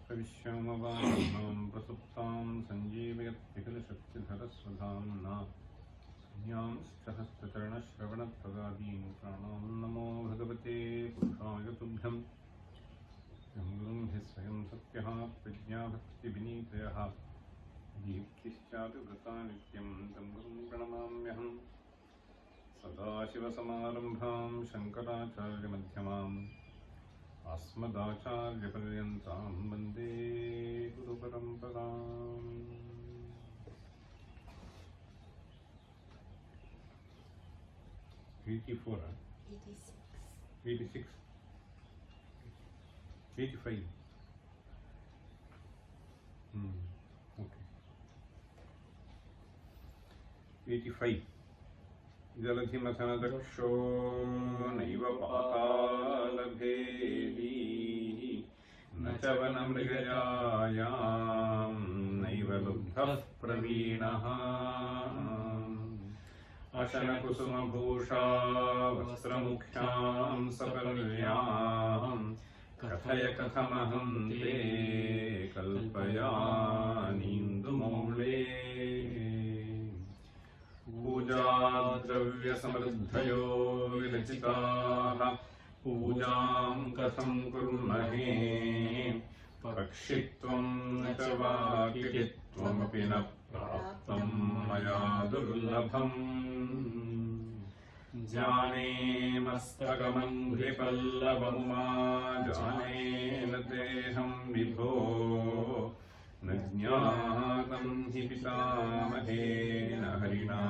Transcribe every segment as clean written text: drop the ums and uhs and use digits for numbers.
Vishwamavānam prasuptāṃ sanjīvayati khil shakti-dhara-svadhamna Nyam sthahasthacharana-shravanat-tadādīn pranām namo bhagavate puruṣāya tubhyam Yam gurum hi svayam satyah prajñā bhakti-vinītayah Dīptiścāpi-vrata-nityam tam gurum pranamāmyaham Sadāśiva-samārambhāṃ Shankaraචārya-madhyamāṃ Asmadācārya-paryantāṃ Vandē Guru-paramparaṃ 84, 86, 85. Okay. 85. Jaladhimathanatakṣo naiva pātālabhedī nacavanamrigajāyām naiva lubdhah pravīnaha Ashana-kusuma-bhūṣā vastramukhyaṃ sapalyāṃ kathaya kathamaham te kalpayānīndu-mūle Pūjā-dravya-samriddhayo viracitaः pūjāṃ katham kurmahe pakṣitvam naca vākitvam-api na prāptam maya durlabham Jāne mastakam-anghri-pallabamumā jāne na-deham vibho na jñātam hi pitāmahe-na harina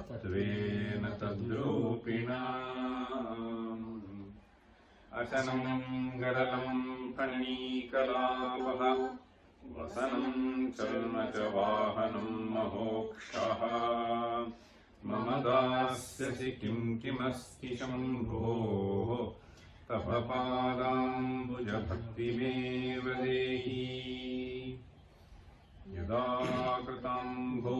tatvena tadrupina asanam garalam panikalapaha vasanam chalna ca vahanam mahokṣaha mama dasyasi kim kimasti shambho tava pādāmbuja bhaktimeva dehi yada kratāmbho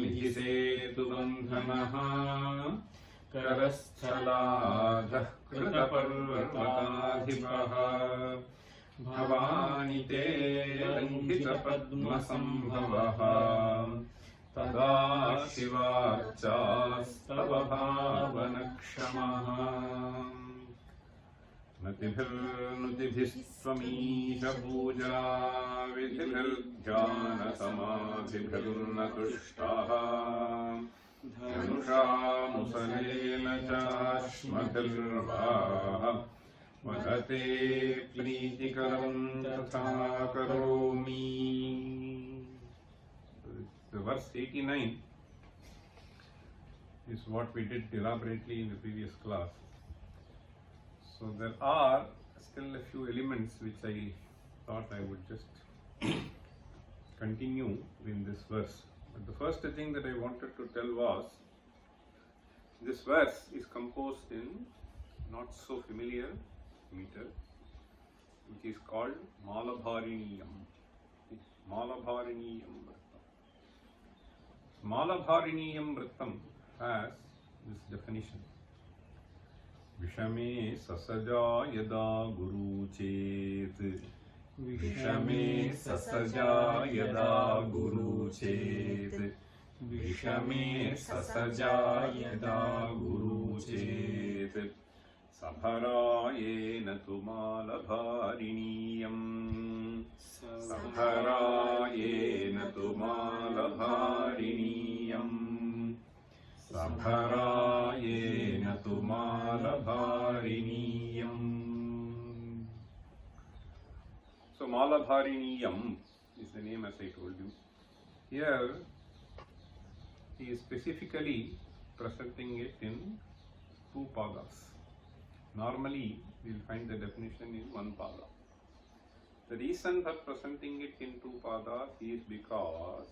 lihisetu bandhanaha karasthalādhah kritaparvatādhipaha bhavani te randhita padmasambhavaha tada shivarcāstava bhavanakshamah Natibhir-nutibhir-svamīša pūjā vidhibhir-jnana-samadhibhir-natuṣṭaha dhanuṣā-musalena ca-śmabhir-vāha vadate plītikaram tatha karomi. The verse 89 is what we did elaborately in the previous class. So there are still a few elements which I thought I would just continue in this verse. But the first thing that I wanted to tell was, this verse is composed in not so familiar meter, which is called Malabhariniyam. Malabhariniyam Vrittam. Malabhariniyam Vrittam has this definition. Vishame sasaja yada guru chet Vishame sasaja yada guru chet Vishame sasaja yada guru chet Sabharayena tu malabhariniyam Sabharayena tu malabhariniyam Sabharayena tu malabhariniyam. So Malabhariniyam is the name, as I told you. Here he is specifically presenting it in two padas. Normally we will find the definition in one pada. The reason for presenting it in two padas is because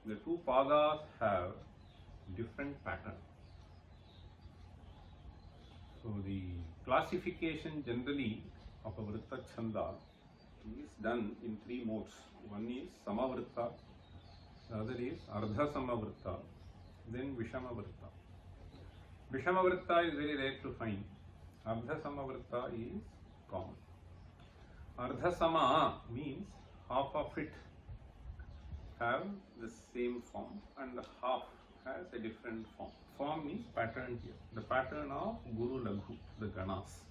the two padas have different pattern. So the classification generally of a vritta chanda is done in three modes. One is samavritta, the other is ardha samavritta, then vishamavritta. Vishamavritta is very rare to find. Ardha samavritta is common. Ardhasama means half of it have the same form and the half has a different form. Form means pattern here. The pattern of Guru Laghu, the Ganas.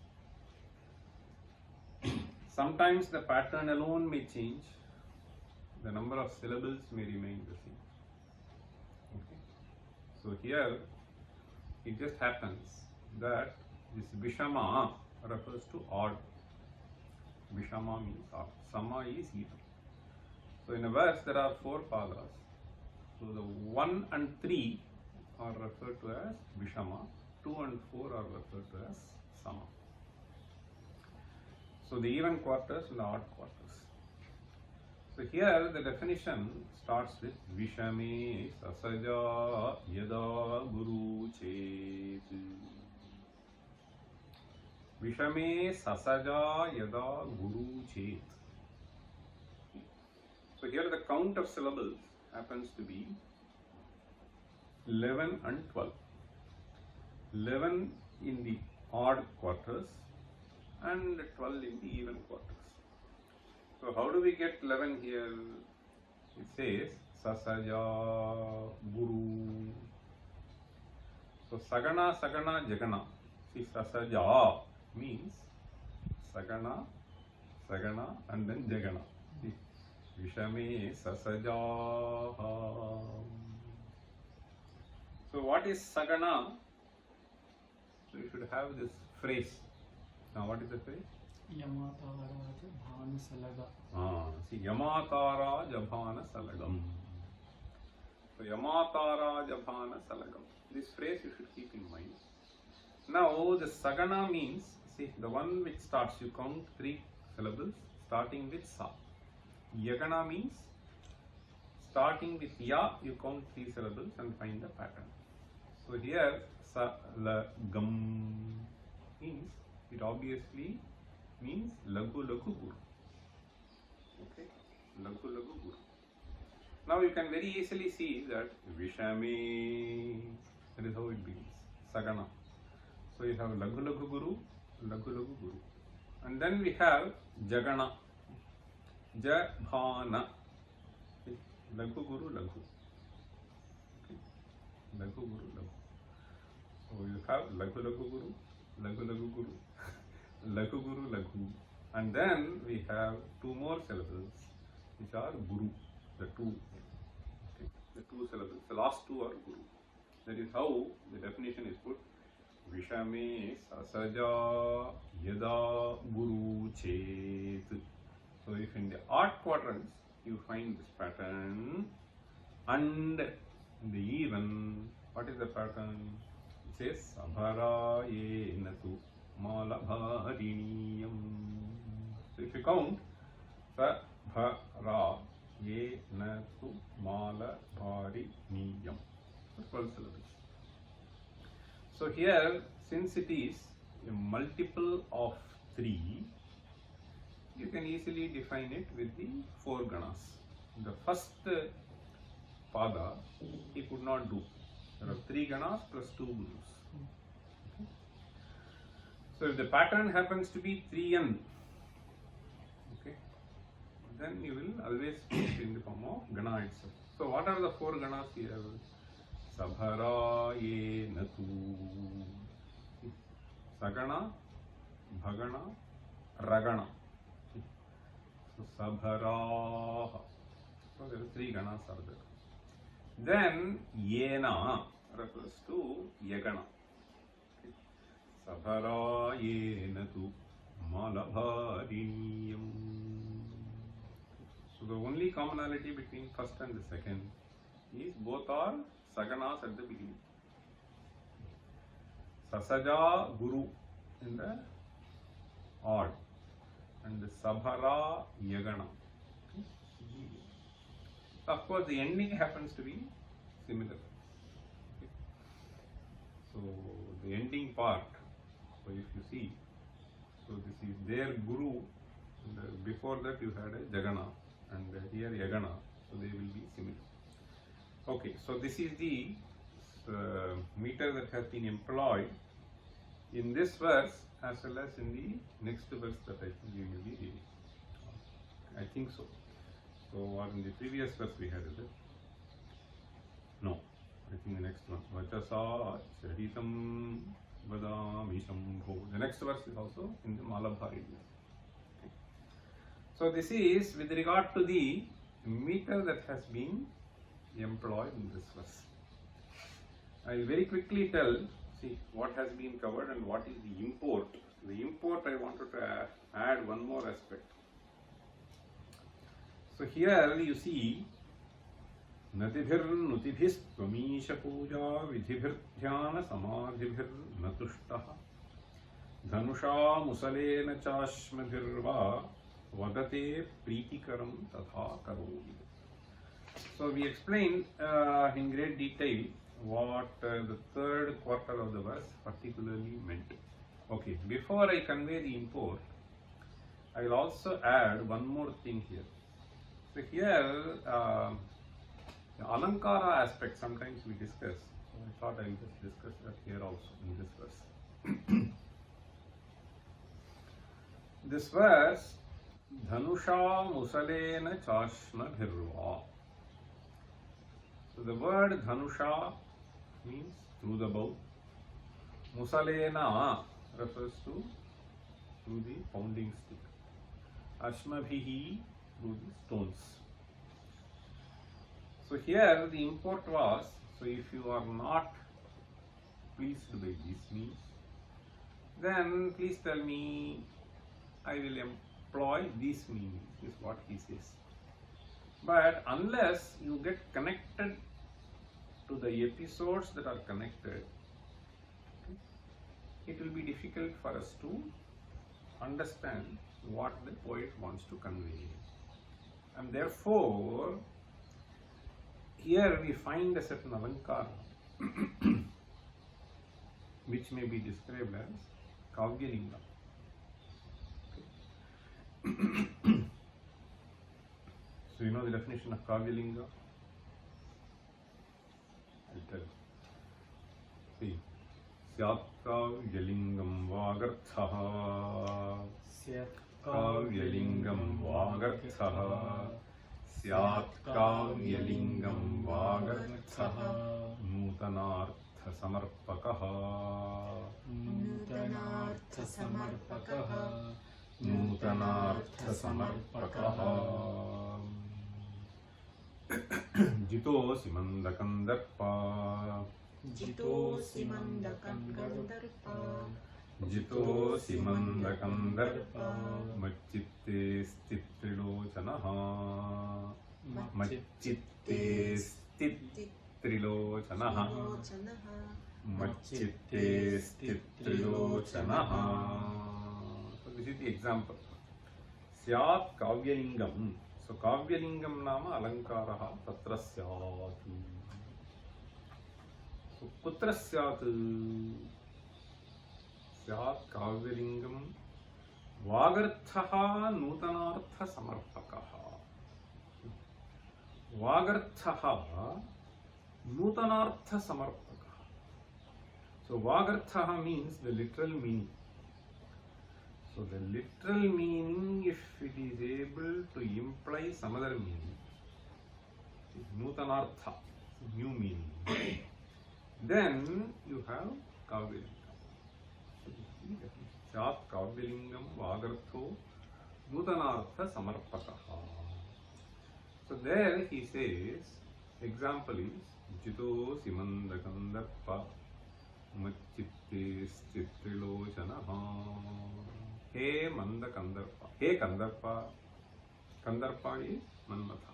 Sometimes the pattern alone may change. The number of syllables may remain the same. Okay. So here it just happens that this Vishama refers to odd. Vishama means odd. Sama is even. So in a verse there are 4 padas. So the 1 and 3 are referred to as Vishama, 2 and 4 are referred to as Sama. So the even quarters and the odd quarters. So here the definition starts with Vishame Sasaja Yada Guru Chet. Vishame Sasaja Yada Guru Chet. So here the count of syllables happens to be 11 and 12. 11 in the odd quarters and 12 in the even quarters. So how do we get 11 here? It says Sasaja Guru. So Sagana, Sagana, Jagana. See, Sasaja means Sagana, Sagana and then Jagana. See, Vishame Sasaja. So what is Sagana? So you should have this phrase. Now what is the phrase? Yamatara Jabhana Salaga. See, Yamatara Jabhana Salagam. So Yamatara Jabhana Salagam. This phrase you should keep in mind. Now the Sagana means, see, the one which starts, you count 3 syllables starting with Sa. Yagana means starting with Ya, you count 3 syllables and find the pattern. So here Salagam means, it obviously means Lagu Lagu Guru. Okay, Lagu Lagu Guru. Now you can very easily see that Vishame, that is how it begins, Sagana. So you have Lagu Lagu Guru, Lagu Lagu Guru. And then we have Jagana, Jabhana, Lagu Guru, Lagu. Okay. Lagu Guru, Lagu. So you have Lagu Lagu Guru, Lagu Lagu Guru, Lagu Guru, Lagu. And then we have 2 more syllables which are Guru, the 2. Okay. The 2 syllables, the last 2 are Guru. That is how the definition is put. Vishame Sasaja Yada Guru Chet. So if in the odd quadrants you find this pattern, and in the even, what is the pattern? It says Sabhara Yenatu Malabhariniyam. So if you count Sabhara Yenatu Malabhariniyam, 12 syllables. So here, since it is a multiple of 3, you can easily define it with the 4 ganas. The first pada he could not do. There are 3 ganas plus 2 gurus. Okay. So if the pattern happens to be 3n, okay, then you will always put it in the form of gana itself. So what are the 4 ganas here? Sabhara Yenatu, Sagana, Bhagana, Ragana. So Sabhara. So there are 3 ganas are there. Then Yena refers to Yagana. Sabhara Yenatu Malabhariniyam. So the only commonality between first and the second is both are Saganas at the beginning. Sasaja Guru in the odd and the Sabhara Yagana. Of course, the ending happens to be similar. Okay. So the ending part, so if you see, so this is their Guru, and before that you had a Jagana and here Yagana, so they will be similar. Okay, so this is the meter that has been employed in this verse as well as in the next verse that I think we may be reading. I think so. So, or in the previous verse we had, is it? No. I think the next one. Vachasa charitam vadami shambho. The next verse is also in the Malabhari. Okay. So, this is with regard to the meter that has been employed in this verse. I will very quickly tell, see what has been covered and what is the import. The import I wanted to add one more aspect. So here you see Natibhir Nutibhis Tvamisha Puja Vidhibhir Dhyana Samadhibhir Natushtaha Dhanusha Musalena Chashmadhirva Vadate Preetikaram Tatha Karoli. So we explained in great detail what the third quarter of the verse particularly meant. Okay, before I convey the import, I will also add one more thing here. So here, the Alankara aspect sometimes we discuss. So I thought I will just discuss that here also in this verse. This verse, Dhanusha Musalena Chashna Bhirva. So the word Dhanusha means through the bow. Musalena refers to through the pounding stick. Ashmabhihi through the stones. So here the import was, so if you are not pleased by this means, then please tell me, I will employ this meaning, is what he says. But unless you get connected to the episodes that are connected, it will be difficult for us to understand what the poet wants to convey. And therefore, here we find a certain alankara which may be described as Kavyalinga. So you know the definition of Kavyalinga? I'll tell. See, Syat Kavyalingam Vagarthaha. Syat Kavyalingam Vagarthaha. Syat Kavyalingam Vagarthaha. Nutanartha Samarpakaha. Nutanartha Samarpakaha. Nutanartha Samarpakaha. Jitosi Mandakandarpa. Jitosi Mandakandarpa. Jitosi Mandakandarpa. Macchitte Stitrilochanaha. Macchitte Stitrilochanaha. Macchitte Stitrilochanaha. So this is the example. Syat Kavyalingam. So Kavyalingam nama alankaraha tatra syat. So kutra syat? Syat Kavyalingam Vagarthaha Nutanartha Samarpakaha. Vagarthaha Nutanartha Samarpakaha. So Vagarthaha means the literal meaning. So the literal meaning, if it is able to imply some other meaning, Nutanartha, new meaning, then you have Kavyalingam. Syat Kavyalingam Vagartho Nutanartha Samarpakaha. So there he says, example is Jito Simandakandarpa Macchitte Stitrilochanaha. He Manda Kandarpa. He Kandarpa. Kandarpa is Manmatha.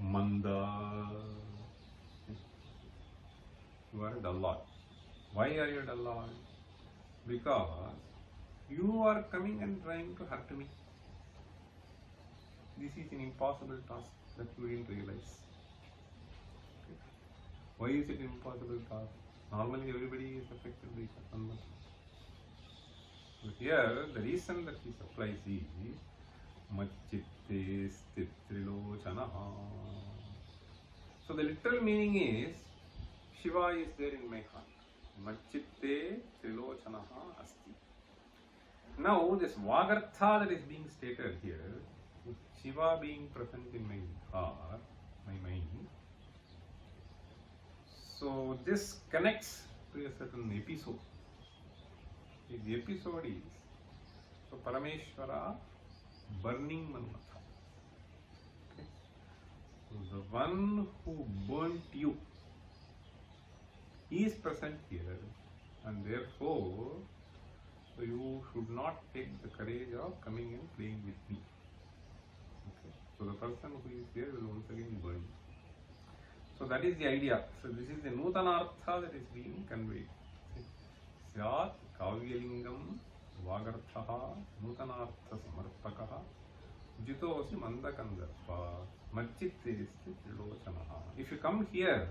Manda. You are a dullard. Why are you a dullard? Because you are coming and trying to hurt me. This is an impossible task that you didn't realize. Okay. Why is it an impossible task? Normally everybody is affected by Manmatha. So here, the reason that he supplies is Macchitte Stitrilochanaha. So the literal meaning is Shiva is there in my heart. Macchitte Trilochanaha Asti. Now this Vagartha that is being stated here Shiva being present in my heart, my mind. So this connects to a certain episode. The episode is so Parameshwara burning Manmatha. Okay. So the one who burnt you is present here, and therefore so you should not take the courage of coming and playing with me. Okay. So the person who is there will once again burn you. So that is the idea. So this is the Nutanartha that is being conveyed. Syat Kavyalingam Vagarthaha Nutanartha Samarpakaha Jitosi Mandakandarpa Marchittesti Trilochanaha. If you come here,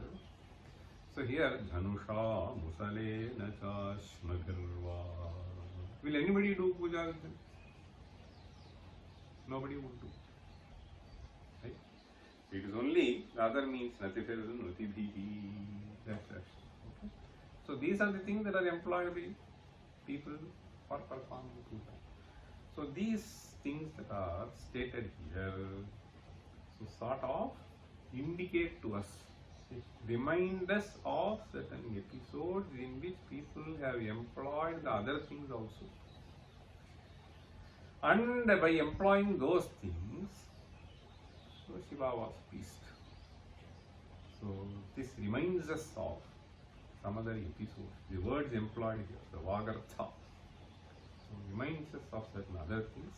so here Dhanusha Musale Nacha Shmagarva. Will anybody do puja with them? Nobody would do. Right? It is only the other means Natifirun Nutibhihi. That's it. Okay? So these are the things that are employed by people for performing puja. So these things that are stated here, so sort of indicate to us, remind us of certain episodes in which people have employed the other things also. And by employing those things, so Shiva was pleased. So this reminds us of some other episodes. The words employed here, the Vagartha, so reminds us of certain other things,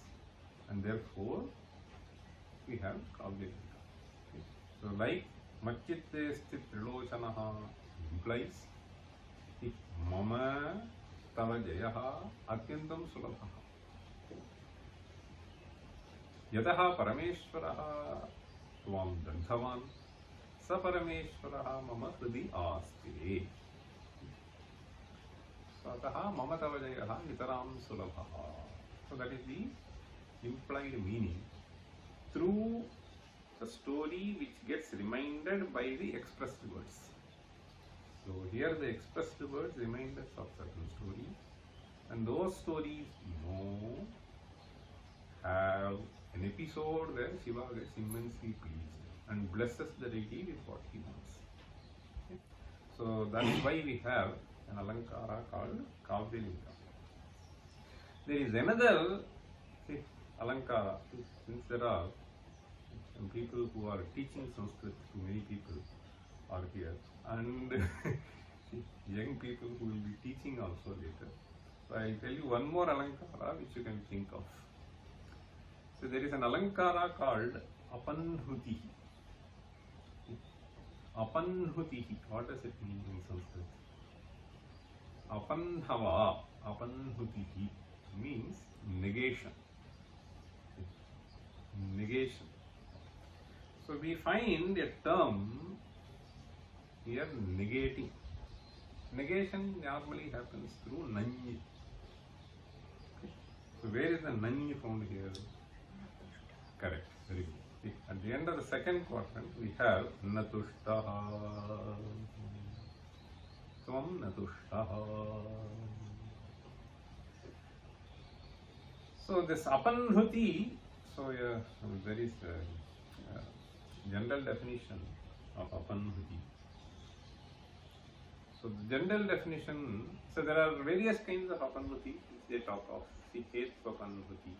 and therefore we have Kavyalinga. Okay. So like Machitte Sthit Trilochanaha implies if Mama Tava Jayaha Atyantam Sulabhaha. Yataha Parameshwaraha Tvam Danthavan Sa Parameshwaraha Mama Hridi Aste. So Ataha Mama Tava Jayaha Nitaram Sulabhaha. So that is the implied meaning through the story which gets reminded by the expressed words. So here the expressed words remind us of certain stories, and those stories have an episode where Shiva gets immensely pleased and blesses the deity with what he wants. Okay? So that's why we have an Alankara called Kavyalinga. There is another Alankara, since there are some people who are teaching Sanskrit to many people are here, and young people who will be teaching also later. So I tell you one more Alankara which you can think of. So there is an Alankara called Apanhuti. Apanhuti, what does it mean in Sanskrit? Apanhava, Apanhuti means negation. Negation. So we find a term here, negating. Negation normally happens through nanyi. Okay. So where is the nanyi found here? Correct. Very good. See, at the end of the second quadrant we have natushtaha. Tvam natushtaha. So this apanhuti, so there is a general definition of apanhuti. So the general definition, so there are various kinds of apanhuti which they talk of. See, Hetvapanhuti,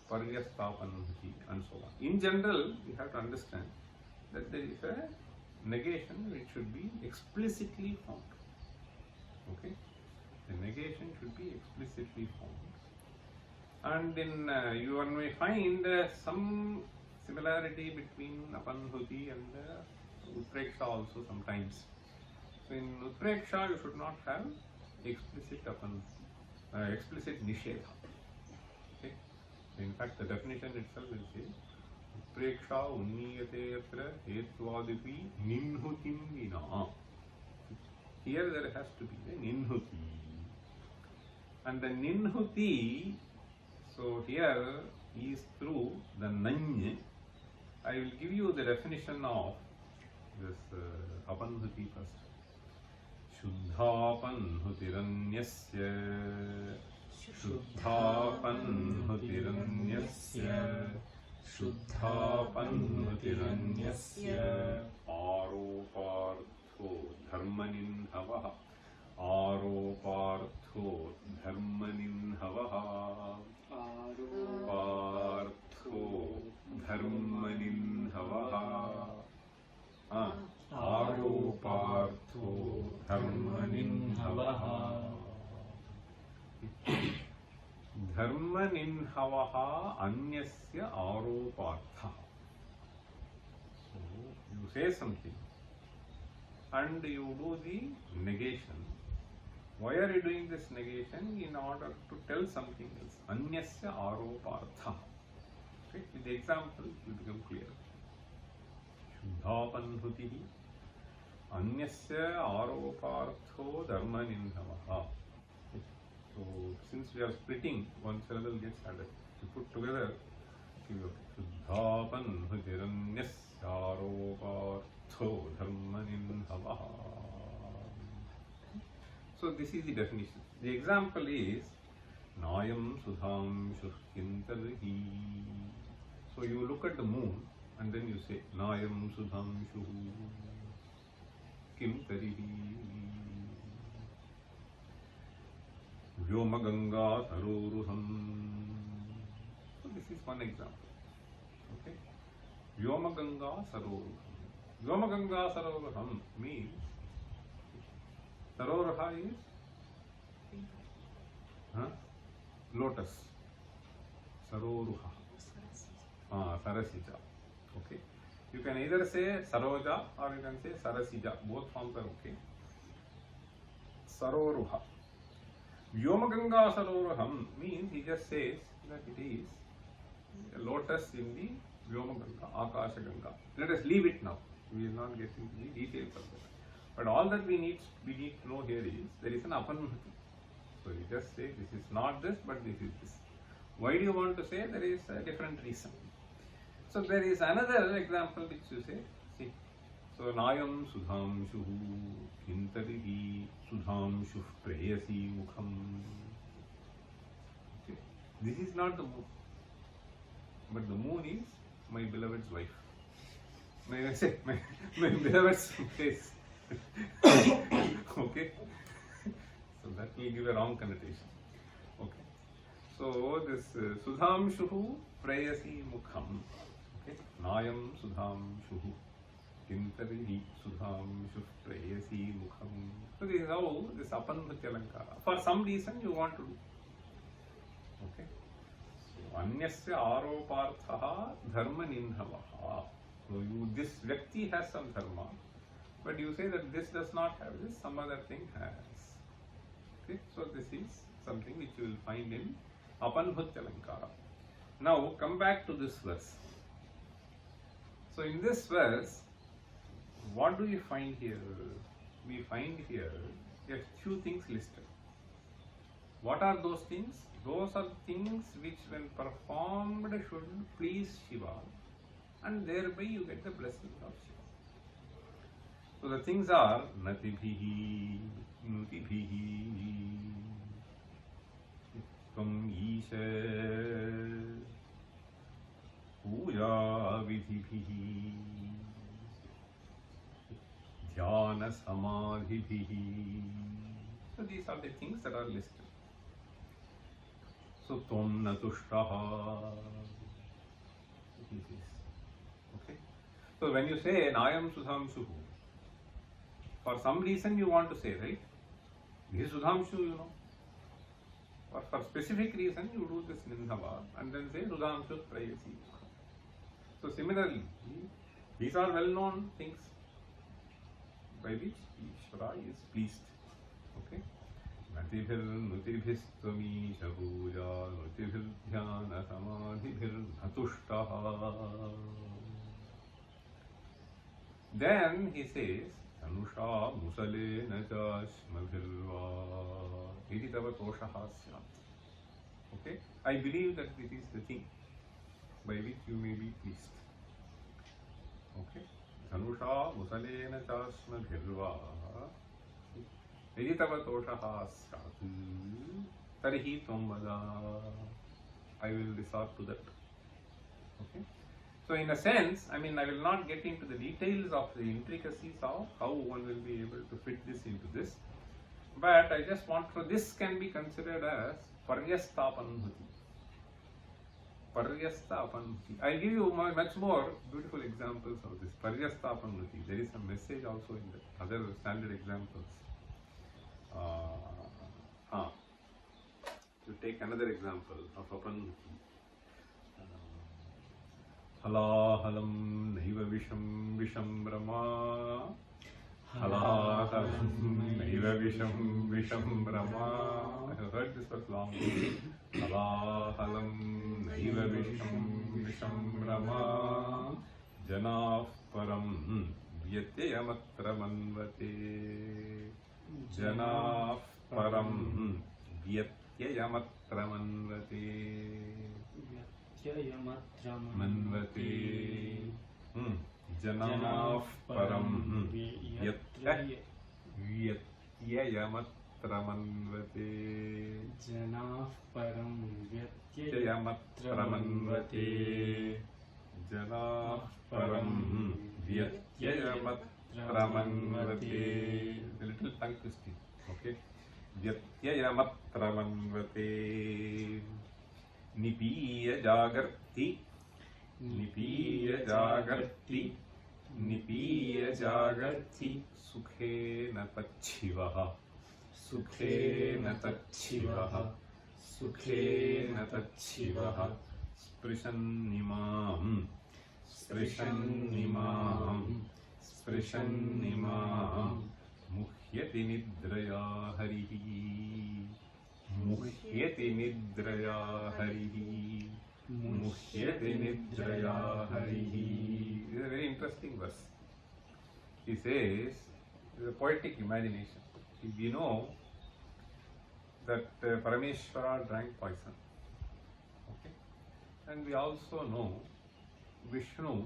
Paryastapanhuti and so on. In general, we have to understand that there is a negation which should be explicitly found. Okay? The negation should be explicitly found. And in you may find some similarity between Apanhuti and Utpreksha also sometimes. So in Utpreksha you should not have explicit explicit Nishedha. Okay? In fact, the definition itself will say Utpreksha unniyate atra hetvadipi ninhutim vina. Here there has to be a ninhuti. And the ninhuti, so here is through the nany. I will give you the definition of this apanhuti first. Shuddhapanhutiranyasya Shuddhapanhutiranyasya शुद्धापन्नुतिरन्यस्य आरोपार्थो धर्मनिन्हवः आरोपार्थो धर्मनिन्हवः आरोपार्थो धर्मनिन्हवः आरोपार्थो धर्मनिन्हवः धर्मनिन्हवः अन्यस्य आरोपार्थः. So you say something and you do the negation. Why are you doing this negation? In order to tell something else. Anyasya aropartha. Okay? With the example, it will become clear. Shuddhapanhutihi anyasya aropartho dharmaninhavaha. So, since we are splitting, one syllable gets added. To put together, Shuddhapanhutiranyasya aropartho dharmaninhavaha. So this is the definition. The example is Nayam Sudham Shuhintarhi. So you look at the moon and then you say Nayam Sudham Shuhu Kimtarihi Vyoma Ganga Saroruham. So this is one example. Okay. Vyoma Ganga Saroruham. Vyoma Ganga Saroruham means Saroruha is lotus. Saroruha. Sarasija. Okay. You can either say Saroja or you can say Sarasija. Both forms are okay. Saroruha. Vyomaganga Saroruham means he just says that it is a lotus in the Vyomaganga, Akasha Ganga. Let us leave it now. We will not get into the details of that. But all that we need to know here is there is an apanhuti. So you just say this is not this, but this is this. Why do you want to say? There is a different reason. So there is another example which you say. See. So Nayam Sudham Shuhu Kintarihi Sudham Shuh Preyasi Mukham. Okay. This is not the moon. But the moon is my beloved's wife. May I say my beloved's face. Okay, so that will give a wrong connotation. Okay, so this Sudham Shuhu Prayasi Mukham. Okay, Nayam Sudham Shuhu Kintarihi Sudham Shuh Prayasi Mukham. So this is how this Apanhuti Alankara. For some reason you want to do. Okay, so Anyasya Aroparthaha Dharma Ninhavaha. So you, this Vyakti has some dharma. But you say that this does not have this, some other thing has. Okay, so this is something which you will find in Apanhuti Alankara. Now come back to this verse. So in this verse, what do we find here? We find here a few things listed. What are those things? Those are things which when performed should please Shiva, and thereby you get the blessing of Shiva. So the things are Natibhihi, Nutibhihi, Tvam Isha, Puja Vidhibhihi, Dhyana Samadhibhihi. So these are the things that are listed. So Tvam Natushtaha. Okay. So when you say Nayam Sudham Shuhu, for some reason you want to say, right? This is Sudhamshu, you know. Or for specific reason you do this Nindhava and then say Sudhamshu Prayasi. So similarly, these are well known things by which Ishvara is pleased. Okay? Natibhir Nutibhis Tvami Shabuja Nutibhir Dhyana Samadhibhir Natushtaha. Then he says, Anusha Musale Nachashmabhirva Iditava Toshaha Syat. Okay? I believe that it is the thing by which you may be pleased. Okay? Anusha Musale Nachashmabhirva Iditava Toshaha Syat. Tarihi Tvam Vada. I will resort to that. Okay? So in a sense, I mean, I will not get into the details of the intricacies of how one will be able to fit this into this, but I just want to, this can be considered as Paryastapanhuti. Paryastapanhuti. I'll give you much more beautiful examples of this. Paryastapanhuti. There is some message also in the other standard examples. To take another example of Apanhuti. Halahalam naiva visham visham rama. Halahalam naiva visham visham rama. I have heard this for long. Halahalam naiva visham visham rama. Janaf param vyatyayamatra manvate. Janaf param vyatyayamatra manvate. Manvate. Janaf param vyatyayamatra manvate. Janaf param Vyatyayamattra manvate. Janaf param Vyatyayamattra manvate. A little tongue twisting. Okay. Vyatyayamattra manvate. Nipiya jagarti. Nipiya jagarti. Nipiya jagarti. Sukhe na tachivaha. Sukhe na tachivaha. Sukhe na tachivaha. Sprishan nimam. Sprishan nimam. Sprishan nimam. Muhyati nidraya harihi. Muhyati nidraya harihi. Muhyati nidraya harihi. This is a very interesting verse. He says, it is a poetic imagination. We know that Parameshwara drank poison. Okay? And we also know Vishnu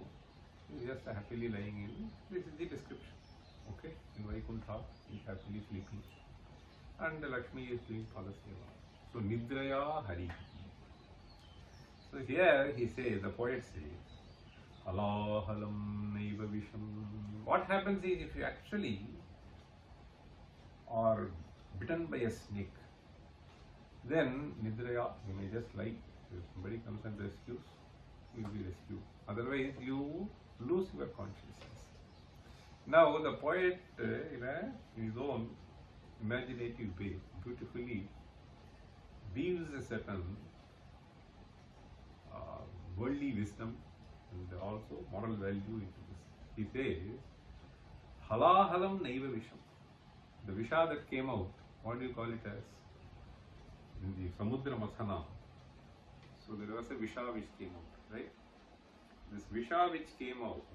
is just happily lying in, this is the description. Okay? In Vaikuntha, he is happily sleeping. And Lakshmi is doing Padaseva. So, Nidraya Hari. So, here he says, the poet says, Halahalam Naiva Visham. What happens is, if you actually are bitten by a snake, then Nidraya, you may just lie. If somebody comes and rescues, you will be rescued. Otherwise, you lose your consciousness. Now, the poet, in his own imaginative way, beautifully weaves a certain worldly wisdom and also moral value into this. He says, Halahalam Naiva Visham. The Visha that came out, what do you call it as? In the Samudra Mathana. So there was a Visha which came out, right? This Visha which came out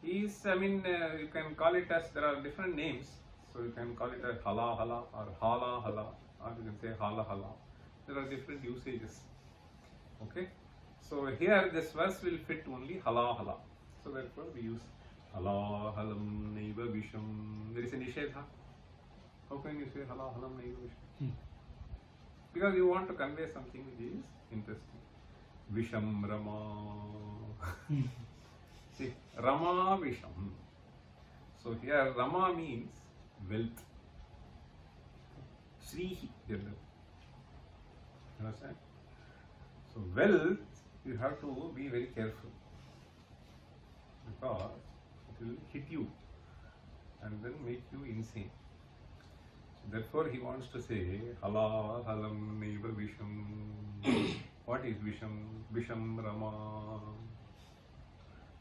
is, you can call it as, there are different names. So you can call it as Hala Hala or Hala Hala, or you can say Hala Hala. There are different usages. Okay? So here this verse will fit only Hala Hala. So therefore we use Hala Halam Naiva Visham. There is a Nishedha. How can you say Hala Halam Naiva Visham? Because you want to convey something which is interesting. Visham Rama. See, Rama Visham. So here Rama means wealth. Srihi. Understand? So wealth, you have to be very careful because it will hit you and then make you insane. Therefore, he wants to say Hala Halam Naiva Visham. What is Visham? Visham Rama.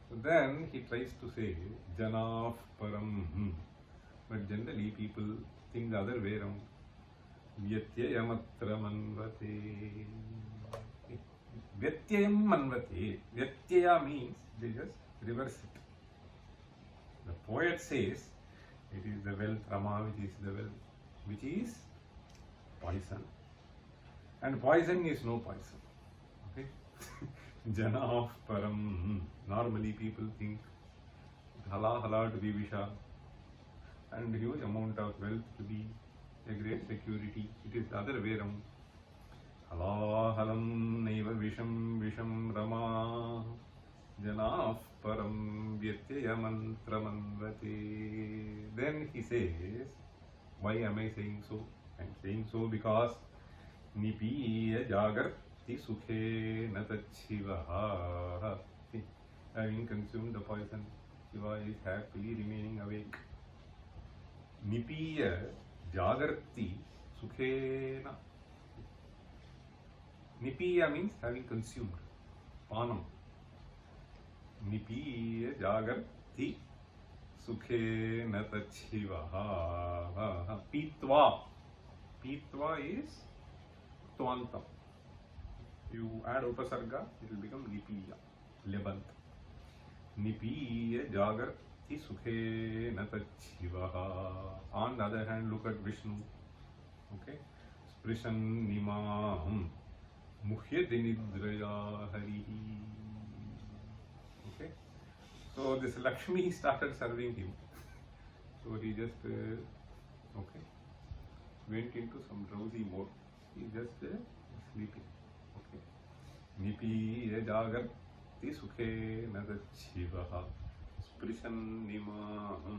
So then he tries to say Janaf Param. But generally people think the other way around. Vyatyayamatra manvate. Vyatyayam manvate. Vyatyaya means they just reverse it. The poet says it is the wealth Rama which is the wealth, which is poison. And poison is no poison. Okay? Janaf param. Normally people think Hala Hala to be Visha and huge amount of wealth to be a great security. It is the other way around. Alahalam naiva visham visham rama janaf param vyatyaya mantramanvate. Then he says, why am I saying so? I am saying so because nipiya jagarti sukhe natacchivaha. Having consumed the poison, Shiva is happily remaining awake. Nipiya jagarti sukhena. Nipiya means having consumed. Panam. Nipiya jagarti sukhena tacchivaha. Pitva. Pitva is tvantam. You add upasarga, it will become nipiya. Lebant. Nipiya jagarti sukhena tacchivaha. On the other hand, look at Vishnu. Okay. Sprishan nimaham muhyati nidraya harihi. Okay. So this Lakshmi started serving him. So he just went into some drowsy mode. He just sleeping. Okay. Nipiya jagarti sukhena tacchivaha. Sprishan nimaham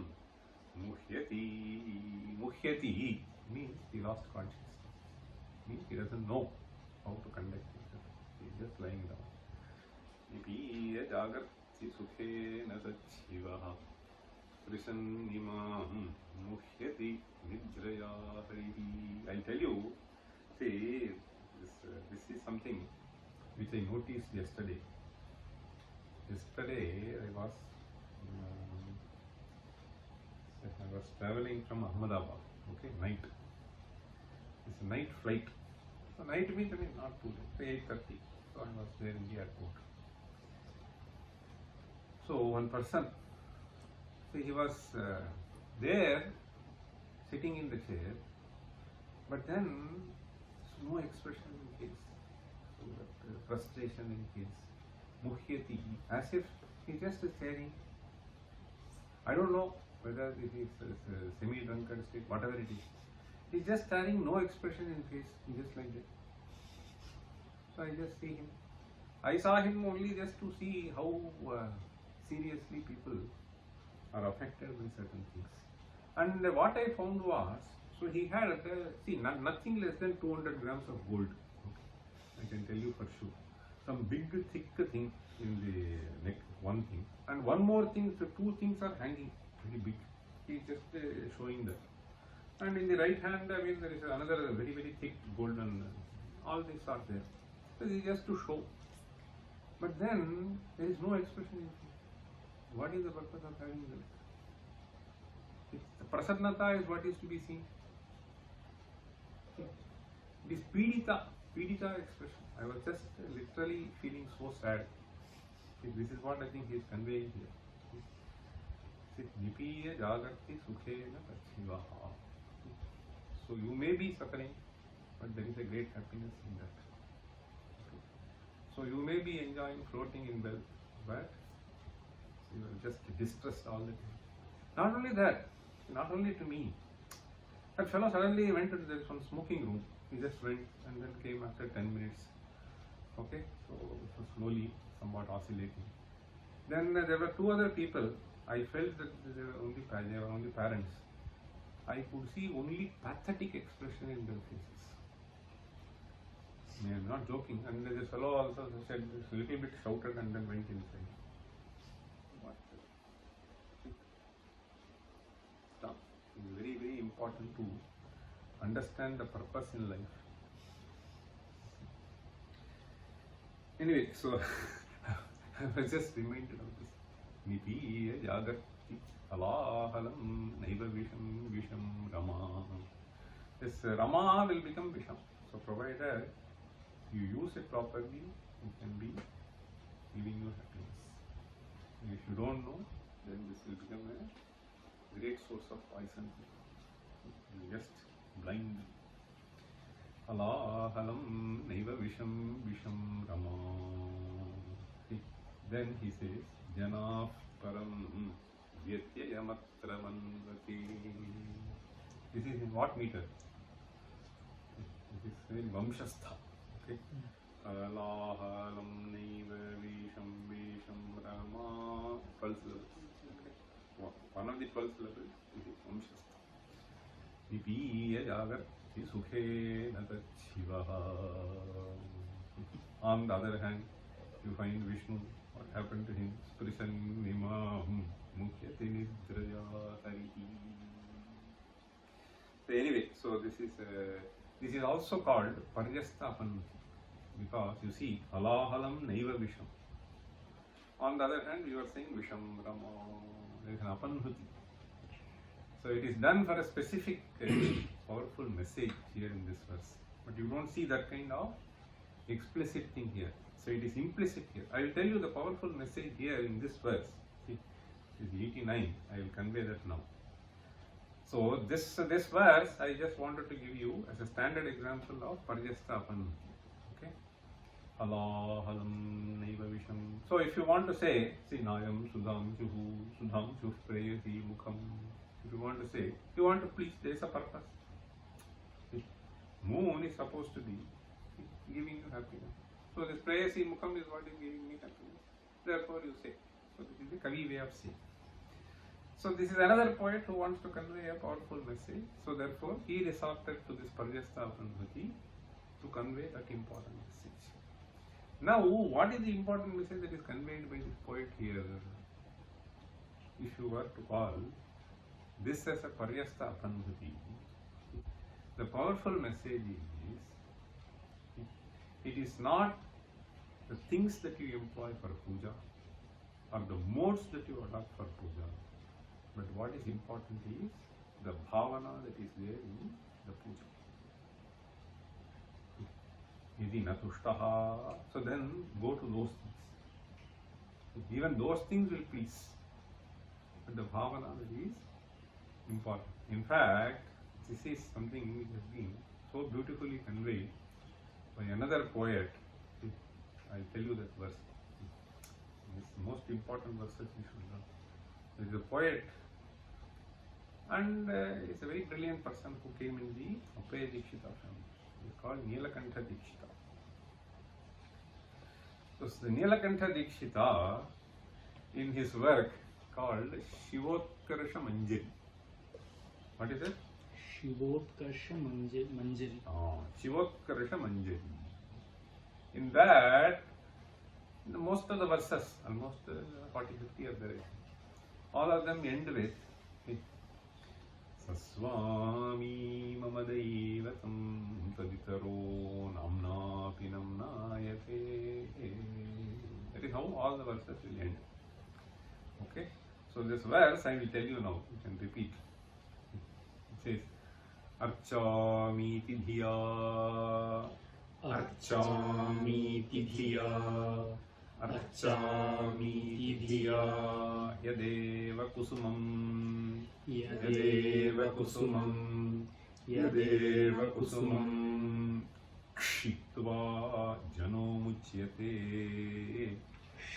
muhyati means he lost consciousness. Means he doesn't know how to conduct himself. He is just lying down. Nipiya jagarti sukhena tacchivaha. Sprishan nimaham muhyati nidraya harihi. I'll tell you, see, this is something which I noticed yesterday. Yesterday I was traveling from Ahmedabad, okay, night. It's a night flight. So night means not too late, 8:30. So I was there in the airport. So one person, see, he was there, sitting in the chair, but then no expression in his, so that frustration in his, muhyati, as if he just is staring. I don't know whether it is semi-drunken state, whatever it is. He's just staring, no expression in face, just like that. So I just see him. I saw him only just to see how seriously people are affected by certain things. And what I found was, so he had, nothing less than 200 grams of gold. Okay. I can tell you for sure. Some big, thick thing in the neck, one thing. And one more thing, so two things are hanging, very big. He is just showing that. And in the right hand, there is another very, very thick golden, all these are there. So this is just to show. But then, there is no expression in it. What is the purpose of having that? The prasannata is what is to be seen. This pidita expression. I was just literally feeling so sad. This is what I think he is conveying here. Nipiya jagarti sukhena tacchivaha. So you may be suffering, but there is a great happiness in that. So you may be enjoying floating in wealth, but you are just distressed all the time. Not only that, not only to me. That fellow suddenly went to some smoking room. He just went and then came after 10 minutes. Okay, so slowly, somewhat oscillating. Then there were two other people. I felt that they were only parents. I could see only pathetic expression in their faces. I am not joking. And the fellow also said, a little bit shouted and then went inside. What? Stop. It is very, very important to understand the purpose in life. Anyway, so I was just reminded of this. Nipiya jagarti alahalam naiva visham rama. This Rama will become Visham. So provided you use it properly, it can be giving you happiness. If you don't know, then this will become a great source of poison. You just blind. Alahalam naiva visham rama. Then he says, Janaf param vyatyayamatramanvati. This is in what meter? This is in Vamshastha. Okay. Okay. Alahalam naiva visham visham rama. 12 syllables. Okay. One of the 12 syllables is Vamshastha. Vipiya jagarti sukhe natat shivaha. On the other hand, you find Vishnu. What happened to him? Sprishan nimam mukhyate nidraya harihi. So anyway, so this is also called Parjastha Apanhuti, because you see Halahalam Naiva Visham. On the other hand, you are saying Visham Rama. There is an Apanhuti. So it is done for a specific powerful message here in this verse. But you don't see that kind of explicit thing here. So it is implicit here. I will tell you the powerful message here in this verse. See, it is 89. I will convey that now. So this verse I just wanted to give you as a standard example of Parjastha Apanhuti. Okay? Halahalam Naiva Visham. So if you want to say, see, Nayam Sudham Chuh Prayasi Mukham. If you want to say, you want to please, there is a purpose. See, moon is supposed to be giving you happiness. So this Prayasi Mukham is what is giving me happiness. Therefore you say. So this is the Kavi way of saying. So this is another poet who wants to convey a powerful message. So therefore he resorted to this Parjastha Apanhuti to convey that important message. Now what is the important message that is conveyed by this poet here? If you were to call this as a Parjastha Apanhuti, the powerful message is, it is not the things that you employ for puja or the modes that you adopt for puja, but what is important is the bhavana that is there in the puja. Yadi natushtaha. So then go to those things. Even those things will please, but the bhavana that is important. In fact, this is something which has been so beautifully conveyed by another poet. I'll tell you that verse. It's the most important verses we should learn. There is a poet, and he's a very brilliant person who came in the Apaya Dikshita family. He's called Nilakantha Dikshita. So the Nilakantha Dikshita, in his work called Shivokarsha Manjari. What is it? Shivokarsha Manjari. Shivokarsha Manjari. In that, most of the verses, almost 40-50 are there. All of them end with Saswami Mamadaivatam Taditaro Namna Pinamnayate. That is how all the verses will end. Okay? So this verse I will tell you now, you can repeat. It says Archami Tidhiya Archami Tidhiya Archami Tidhiya Yadeva Kusumam Yadeva Kusumam Yadeva Kusumam Kshitva Jano Muchyate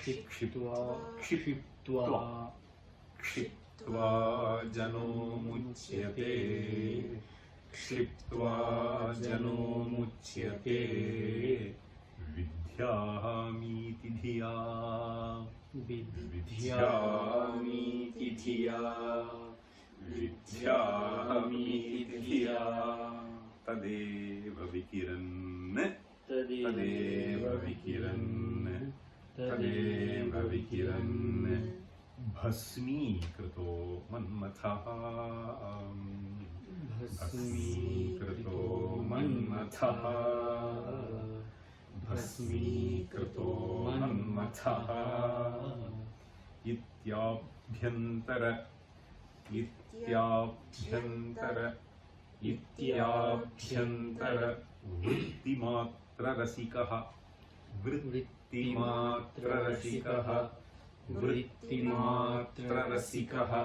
Kshitva Jano Muchyate Kshitva Jano Muchyate Vidhyami Tidhiya Vidhyami Tidhiya Vidhyami Tidhiya Tadeva Vikiran Tadeva Vikiran Tadeva Vikiran Bhasmi Krato Manmatha Bhasmi Krato Manmatha Bhasmi Krato Manmatha Ityabhyantara Ityabhyantara Ityabhyantara Vrittimatra Rasikaha Vrittimatra Rasikaha Vrittimatra Rasikaha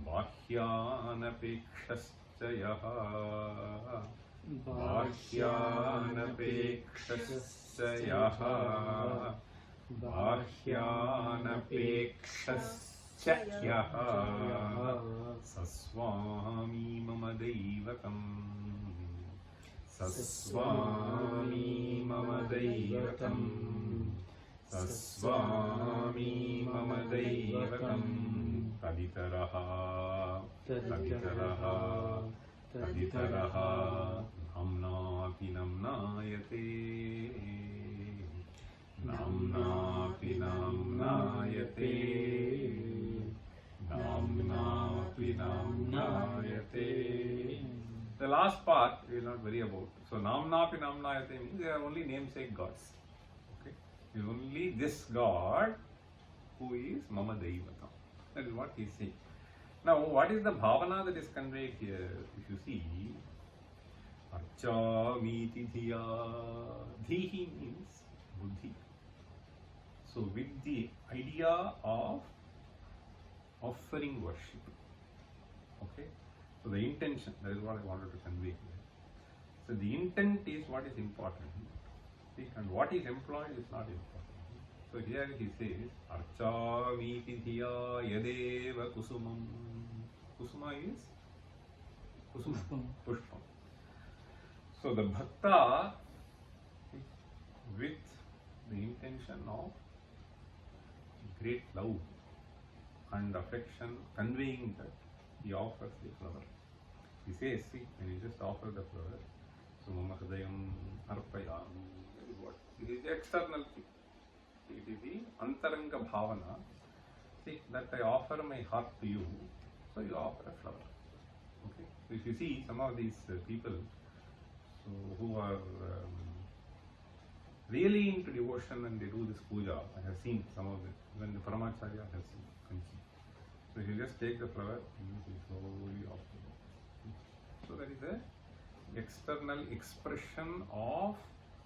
Bhahyanapekshaschayaha Bhahyanapekshaschayaha Bhahyanapekshaschayaha Saswami Mama Deivatam Saswami mama daivatam, Saswami mama daivatam, Taditaraha, Taditaraha, Taditaraha, Namnapi namnayate, Namnapi namnayate, Namnapi namnayate. The last part we will not worry about. So Namnapi namnayate means they are only namesake gods. Okay, it is only this God who is Mama Daivatam. That is what he is saying. Now, what is the bhavana that is conveyed here? If you see, Archamiti dhiya. Dhihi means buddhi. So, with the idea of offering worship. Okay? So, the intention, that is what I wanted to convey here. So, the intent is what is important. See, and what is employed is not important. So, here he says, Archamiti dhiya yadeva kusumam. Kusuma is? Kusuma. Pushpam. So, the bhakta, with the intention of great love and affection, conveying that, he offers the flower. He says, see, when you just offer the flower, so mama hridayam arpayami, that is what? It is the external thing. It is the antaranga bhavana. See, that I offer my heart to you, so you offer a flower. Okay? So if you see some of these people so who are really into devotion and they do this puja, I have seen some of it, even the Paramacharya has seen. So you just take the flower and you slowly offer it. So that is the external expression of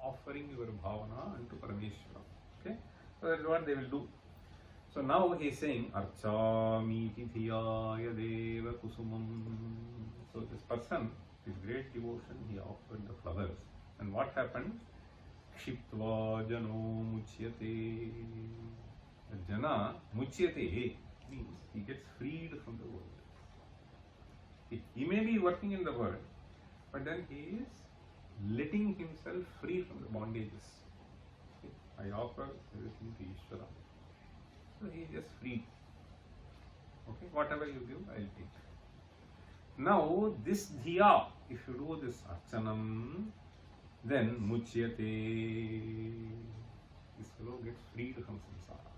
offering your bhavana unto Parameshwara. Okay? So that is what they will do. So now he is saying, Archamiti dhiyaya deva kusumam. So this person, with great devotion, he offered the flowers. And what happened? Kshiptva jano muchyate. The jana muchyate means he gets freed from the world. He may be working in the world, but then he is letting himself free from the bondages. I offer everything to Ishvara. So he is just free. Okay, whatever you give, I will take. Now, this dhiya, if you do this archanam, then muchyate, this fellow gets freed from samsara.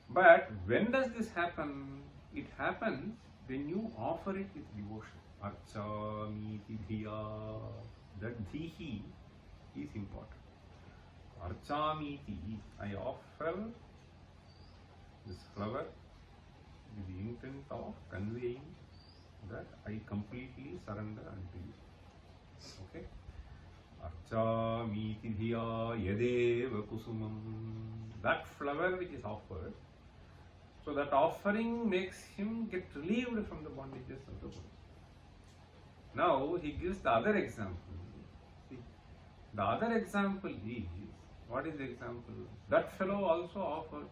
But when does this happen? It happens when you offer it with devotion. Archamiti dhiya, that dhihi is important. Archamiti, I offer this flower with the intent of conveying that I completely surrender unto you. Okay? Archamiti dhiya yadeva kusumam. That flower which is offered, so that offering makes him get relieved from the bondages of the world. Now he gives the other example. See, the other example is, what is the example? That fellow also offered.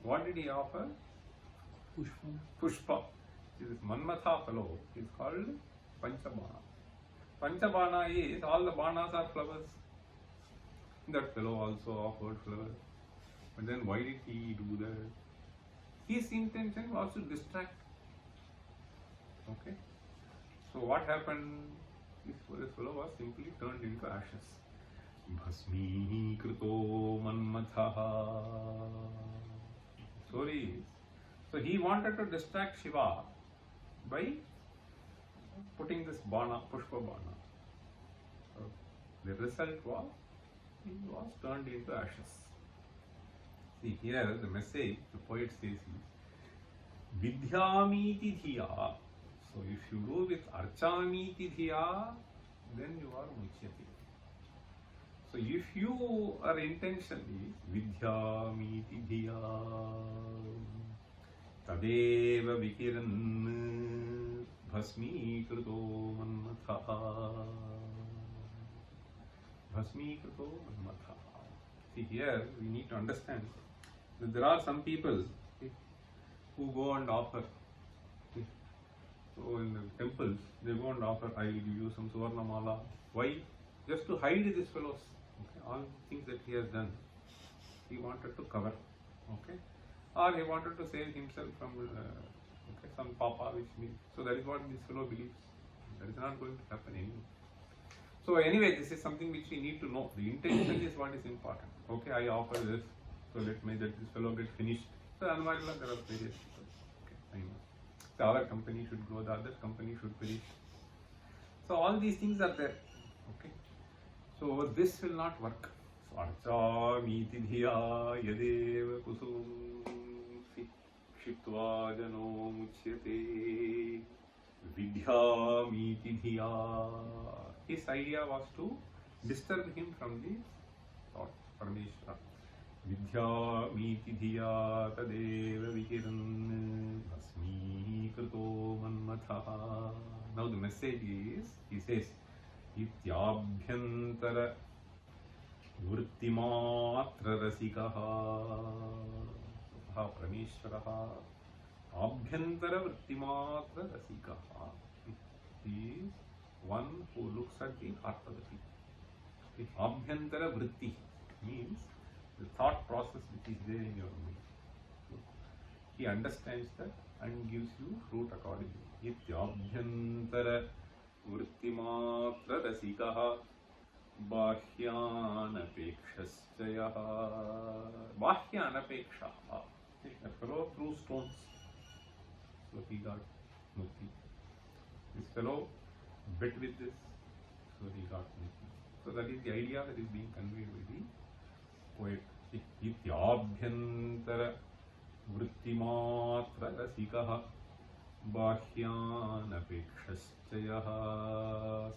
What did he offer? Pushpa. Pushpa. See, this Manmatha fellow is called Panchabana. Panchabana is, all the banas are flowers. That fellow also offered flowers. But then why did he do that? His intention was to distract. Okay? So what happened? This fellow was simply turned into ashes. Bhasmi krito manmatha. Story is, so he wanted to distract Shiva by putting this bana, pushpa bana. So the result was, he was turned into ashes. See, here the message the poet says is Vidhyamiti dhiya. So if you do with Archamiti dhiya, then you are muchyati. So if your intention is Vidhyamiti dhiya Tadeva vikiran bhasmi krito manmatha. Bhasmi krito manmatha. See, here we need to understand that there are some people who go and offer. So So in the temples, they go and offer, I will give you some Suvarna Mala. Why? Just to hide these fellows. Okay? All the things that he has done, he wanted to cover. Okay? Or he wanted to save himself from some papa which means. So that is what this fellow believes. That is not going to happen anymore. So anyway, this is something which we need to know. The intention is what is important. Okay, I offer this, so let this fellow get finished. So Anvarla, there are various people. Okay, I know. The other company should grow, the other company should perish. So all these things are there. Okay. So this will not work. So archamiti dhiya yadeva kusum shitva jano muchyate vidhyamiti dhiya. His idea was to disturb him from the thought, Parameshwara. Vidhyamiti dhiya tadeva vikiran asmi krito manmatha. Now the message is, he says, ityabhyantara vrittimatra rasikaha Parameshwaraha abhyantara vrittimatra rasikaha. He is one who looks at the heart of the people. Abhyantara vritti means the thought process which is there in your mind. So he understands that and gives you fruit accordingly. Ityabhyantara vrittimatra rasikaha bahyanapekshaschayaha. Bahyanapekshaha. A fellow threw stones, so he got mukti. This fellow bet with this, so he got mukti. So that is the idea that is being conveyed by the poet. Ityabhyantara vrittimatra rasikaha bahyanapekshaschayaha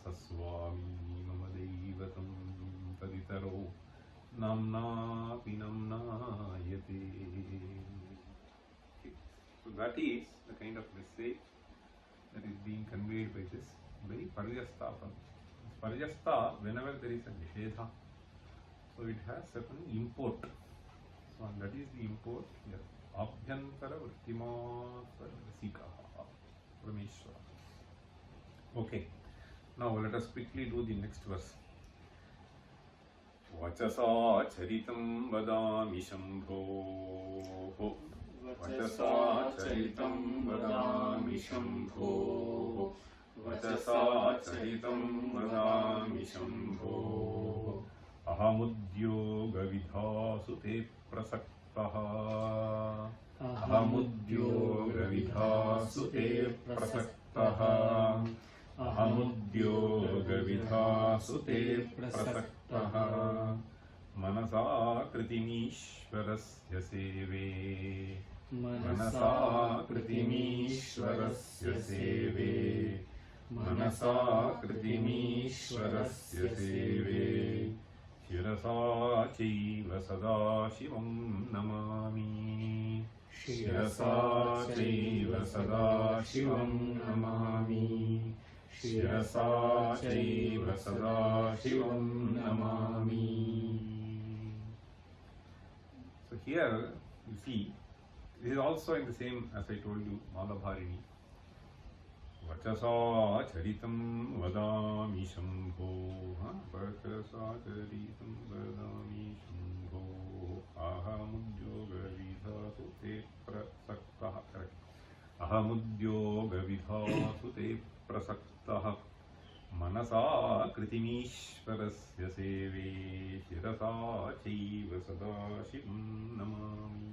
saswami mama deivatam taditaro namna pinamnayate. So that is the kind of message that is being conveyed by this very Parjastha. Parjastha, whenever there is a Nishedha, so it has certain import. So and that is the import here. Abhyantara vrittimatra rasikaha Parameshwara. Okay. Now let us quickly do the next verse. Vachasa charitam vadami shambho. Vachasa charitam vadami shambho. Vachasa charitam vadami shambho. Ahamudyoga vidhasu te prasaktaha. Ahamudyoga vidhasu te prasaktaha. Ahamudyoga vidhasu te prasaktaha. Manasa kritimishvarasya seve. Manasa kritimishvarasya seve. Manasa kritimishvarasya seve. Shirasa chaiva sada shivam namami. Shirasa chaiva sada shivam namami. Shirasa chaiva sada shivam namami. So here you see, this is also in the same as I told you, Malabharini. Vachasa charitam vadami shambho. Vachasa charitam vadami shambho. Ahamudyoga vidhasu te prasaktaha. Correct. Ahamudyoga vidhasu te prasaktaha. Manasa kritimishvarasya seve. Shirasa chaiva sada shivam namami.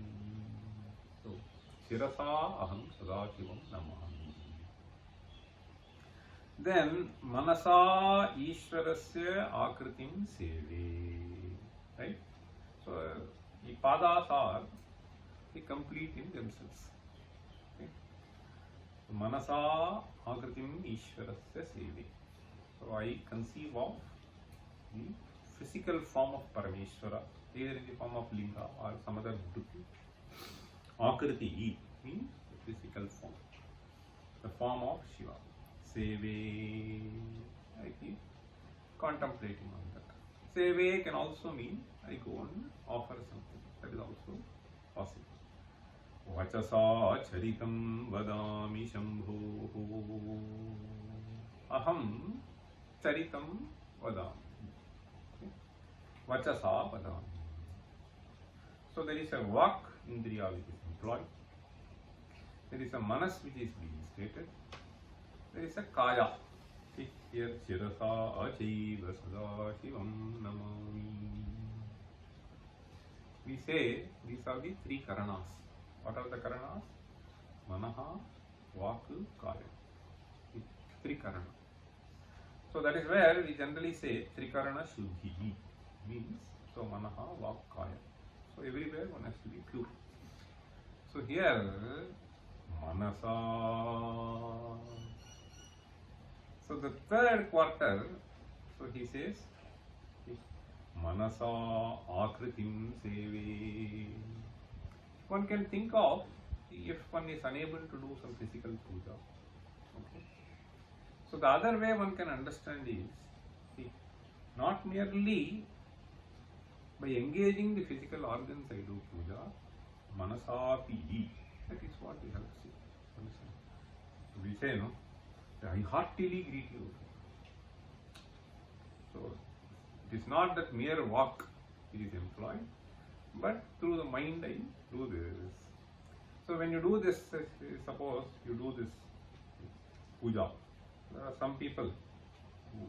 So, Shirasa aham sada shivam namami. Then Manasa Ishwarasya Akritim Seve. Right? So the padas are complete in themselves. Okay? So, Manasa Akritim Ishwarasya Seve. So I conceive of the physical form of Parameshwara, either in the form of Linga or some other Buddhi. Akriti means the physical form, the form of Shiva. Seve, I keep contemplating on that. Seve can also mean I go and offer something. That is also possible. Vachasa charitam vadami shambho. Aham charitam vadami. Vachasa vadami. So there is a vak indriya which is employed. There is a manas which is being stated. There is a kaya. See here, Shirasa Achaiva Sada Shivam Namami. We say these are the three karanas. What are the karanas? Manaha, Vak, Kaya. Three karana. So that is where we generally say Trikarana Shuddhi means so Manaha, Vak, Kaya. So everywhere one has to be pure. So here Manasa. So the third quarter, so he says Manasa Akritim Seve. One can think of if one is unable to do some physical puja. Okay. So the other way one can understand is see, not merely by engaging the physical organs I do puja, Manasapi. That is what we have to see. Understand? We say, no, I heartily greet you. So it is not that mere walk it is employed, but through the mind I do this. So when you do this, suppose you do this puja, there are some people who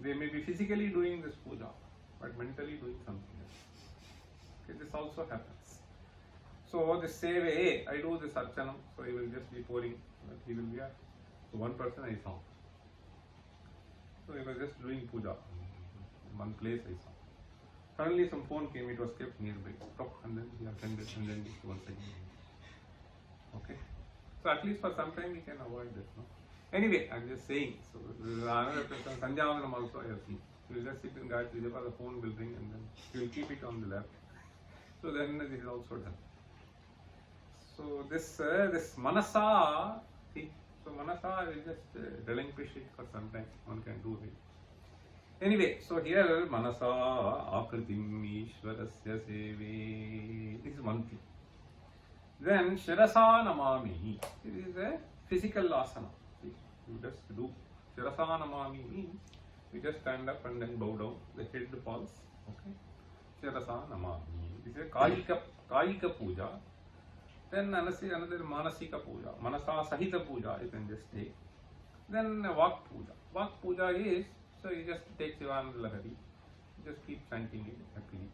they may be physically doing this puja, but mentally doing something else. Okay, this also happens. So this save, I do this archanam, so he will just be pouring, but he will be a, so one person I saw. So he was just doing puja in one place I saw. Suddenly some phone came, it was kept nearby, and then he attended and then once again. Okay. So at least for some time we can avoid this. No? Anyway, I am just saying, so another person, Sanjavanam also I have seen. He will just sit in Gayatri Japa, the phone will ring and then he will keep it on the lap. So then this is also done. So this Manasa, see, so Manasa will just relinquish it for some time, one can do it. Anyway, so here Manasa Akritim Ishvarasya Seve, this is one thing. Then Shirasa Namami, this is a physical asana. See, you just do Shirasa Namami means you just stand up and then bow down, the head falls. Okay, Shirasa Namami. This is a Kayika Puja. Then another Manasika Puja, Manasa Sahita Puja you can just take. Then Vak Puja. Vak Puja is, so you just take Sivanandalahari, just keep chanting it happily.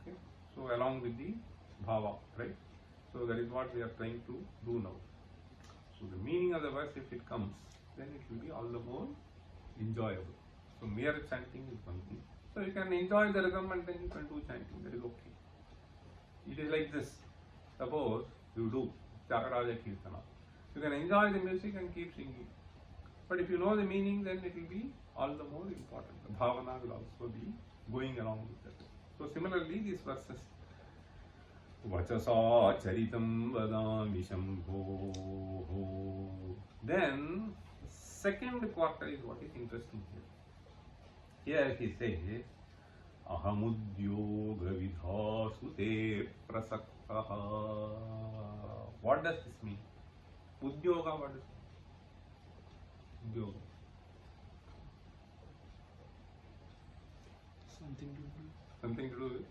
Okay? So along with the Bhava, right? So that is what we are trying to do now. So the meaning of the verse, if it comes, then it will be all the more enjoyable. So mere chanting is one thing. So you can enjoy the rhythm and then you can do chanting, that is okay. It is like this. Suppose you do Tyagaraja Kirtana. You can enjoy the music and keep singing. But if you know the meaning, then it will be all the more important. The bhavana will also be going along with that. So similarly, these verses, Vachasa charitam vadami shambho. Then, second quarter is what is interesting here. Here he says, Ahamudyoga vidhasute prasaktaha. What does this mean? Udyoga, what is it? Udyoga. Something to do. Something to do with?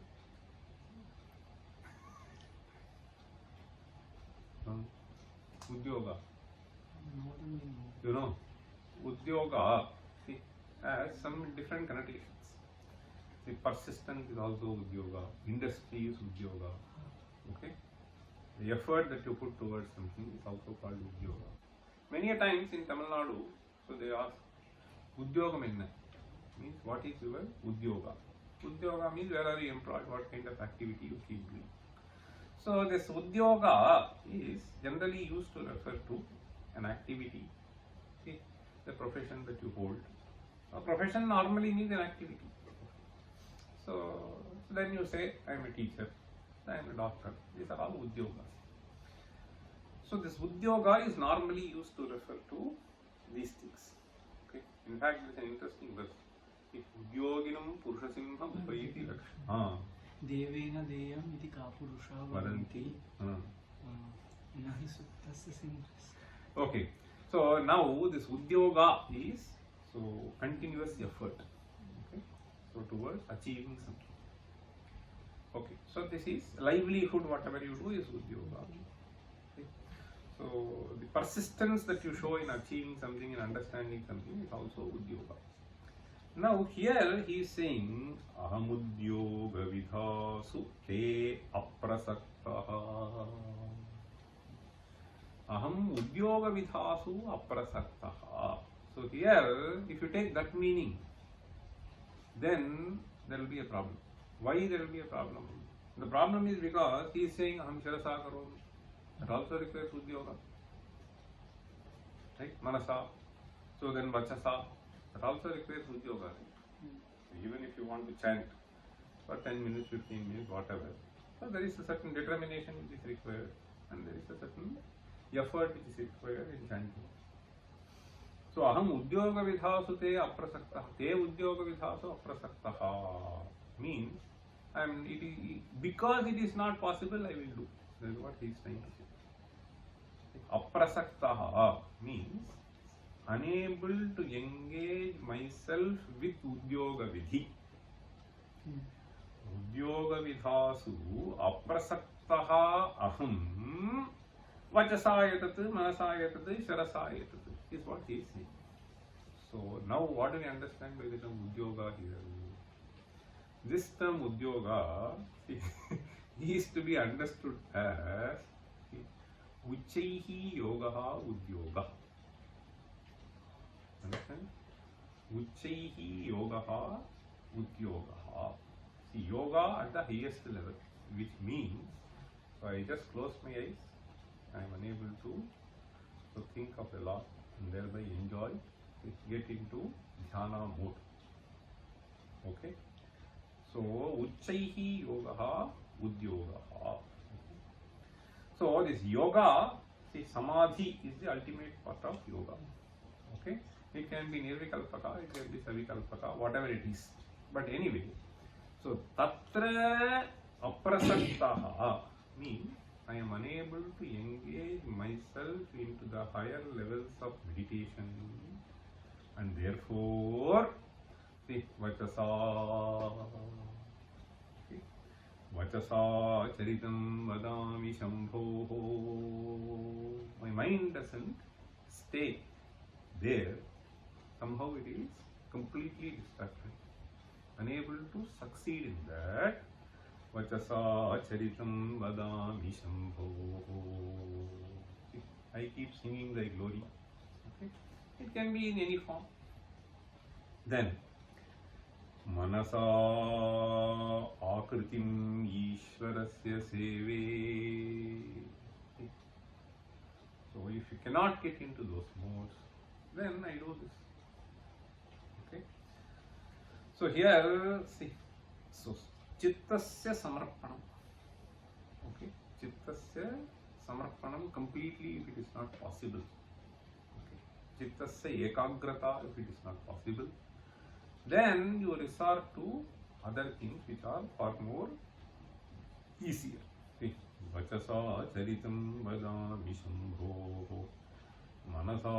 Udyoga. More than we know. You know, Udyoga, see, has some different connotations. See, persistence is also Udyoga, industry is Udyoga. Okay? The effort that you put towards something is also called Udyoga. Many a times in Tamil Nadu, so they ask, Udyogam enna? Means what is your Udyoga? Udyoga means where are you employed, what kind of activity you keep doing. So this Udyoga is generally used to refer to an activity, see, the profession that you hold. A profession normally means an activity. So then you say, I am a teacher, I am a doctor. These are all Udyogas. So this Udyoga is normally used to refer to these things. Okay. In fact, there is an interesting verse. If Udyoginam Purushasimham Upayiti Lakshma. Devena deyam iti kapurusha vadanti Nahi Suktasya Simras. Okay, so now this udyoga is so continuous effort, okay, so towards achieving something. Okay, so this is livelihood, whatever you do is udyoga. Okay. So the persistence that you show in achieving something, in understanding something is also udyoga. Now here he is saying aham udyoga vidhasu te aprasaktaha. Aham udyoga vidhasu aprasaktaha. So here if you take that meaning, then there will be a problem. Why there will be a problem? The problem is because he is saying aham shirasa karomi. That also requires udyoga. Right? Manasa. So then vachasa. That also requires udyoga. Right? Even if you want to chant for 10 minutes, 15 minutes, whatever. So there is a certain determination which is required, and there is a certain effort which is required in chanting. So aham udyoga vidhasu te aprasaktaha. Te udyoga vidhasu aprasaktaha means because it is not possible, I will do. That is what he is trying to say. Aprasaktaha means unable to engage myself with udyoga vidhi. Udyoga vidhasu aprasaktaha aham vachasayatat manasayatat sharasayatat is what he is saying. So now what do we understand by the term udyoga here? This term udyoga is to be understood as uchaihi yogaha udyoga. Understand? Uchaihi yogaha udyoga. See, yoga at the highest level, which means, so I just close my eyes, I am unable to think of a lot and thereby enjoy, get into dhyana mode. Okay? So, uchaihi yogaha udyogaha. So, this yoga, see, samadhi is the ultimate part of yoga. Okay? It can be nirvikalpaka, it can be savikalpaka, whatever it is. But anyway, so tatra aprasaktaha means I am unable to engage myself into the higher levels of meditation, and therefore, see, vachasa. Vachasa charitam vadami shambho. My mind doesn't stay there. Somehow it is completely distracted. Unable to succeed in that. Vachasa charitam vadami shambho. I keep singing thy glory. Okay? It can be in any form. Then manasa akritim ishvarasya seve. So if you cannot get into those modes, then I do this. Okay. So here, see, so chittasya samarpanam. Okay, chittasya samarpanam completely if it is not possible. Okay, chittasya ekagrata if it is not possible. Then you resort to other things which are far more easier. See, vachasa charitam vadami shambho manasa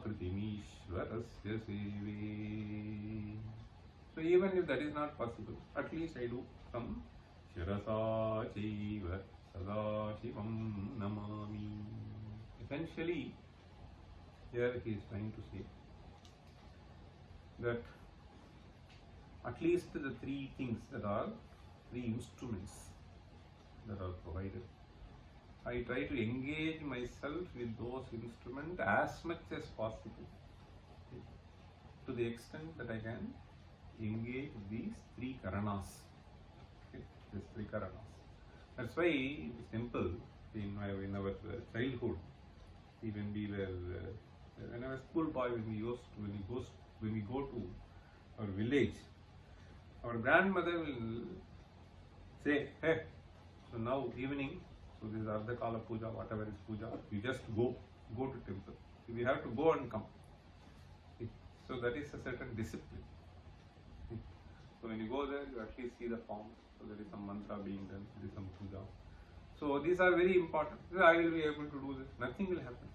kritimishvarasya seve. So even if that is not possible, at least I do some shirasa chaiva sada shivam namami. Essentially, here he is trying to say that at least the three things that are three instruments that are provided, I try to engage myself with those instruments as much as possible, okay, to the extent that I can engage these three karanas. Okay, these three karanas. That's why in this temple, in our childhood, when we were, when I was school boy, when we go to our village, our grandmother will say, hey, so now evening, so this is Ardha Kala Puja, whatever is Puja, you just go to temple. We have to go and come. Okay. So that is a certain discipline. Okay. So when you go there, you at least see the form. So there is some mantra being done, there is some puja. So these are very important. I will be able to do this. Nothing will happen.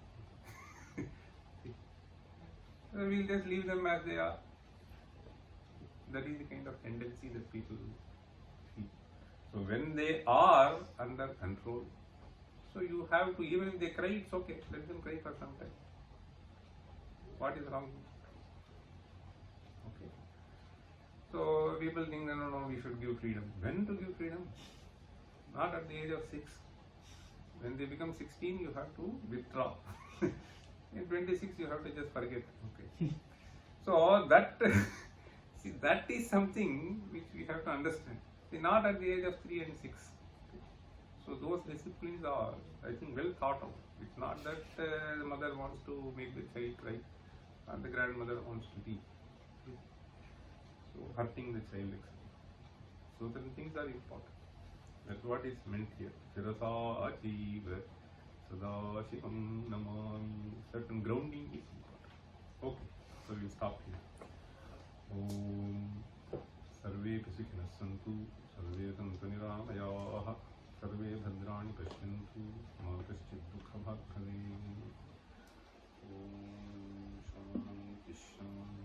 So we'll just leave them as they are. That is the kind of tendency that people see. So when they are under control, so you have to, even if they cry, it's okay. Let them cry for some time. What is wrong? Okay. So people think that no, we should give freedom. When to give freedom? Not at the age of 6. When they become 16, you have to withdraw. In 26, you have to just forget. Okay. So that see, that is something which we have to understand. See, not at the age of 3 and 6. Okay. So those disciplines are, I think, well thought out. It's not that the mother wants to make the child cry, or the grandmother wants to teach. Okay. So hurting the child, etc. So certain things are important. That's what is meant here. Shirasa achiva sada shivam namami. Certain grounding is important. Okay, so we'll stop here. Om sarve sukhina santu sarve santu niramayaha sarve bhadrani pashyantu ma kaschid dukha bhag bhave. Om shanti shanti.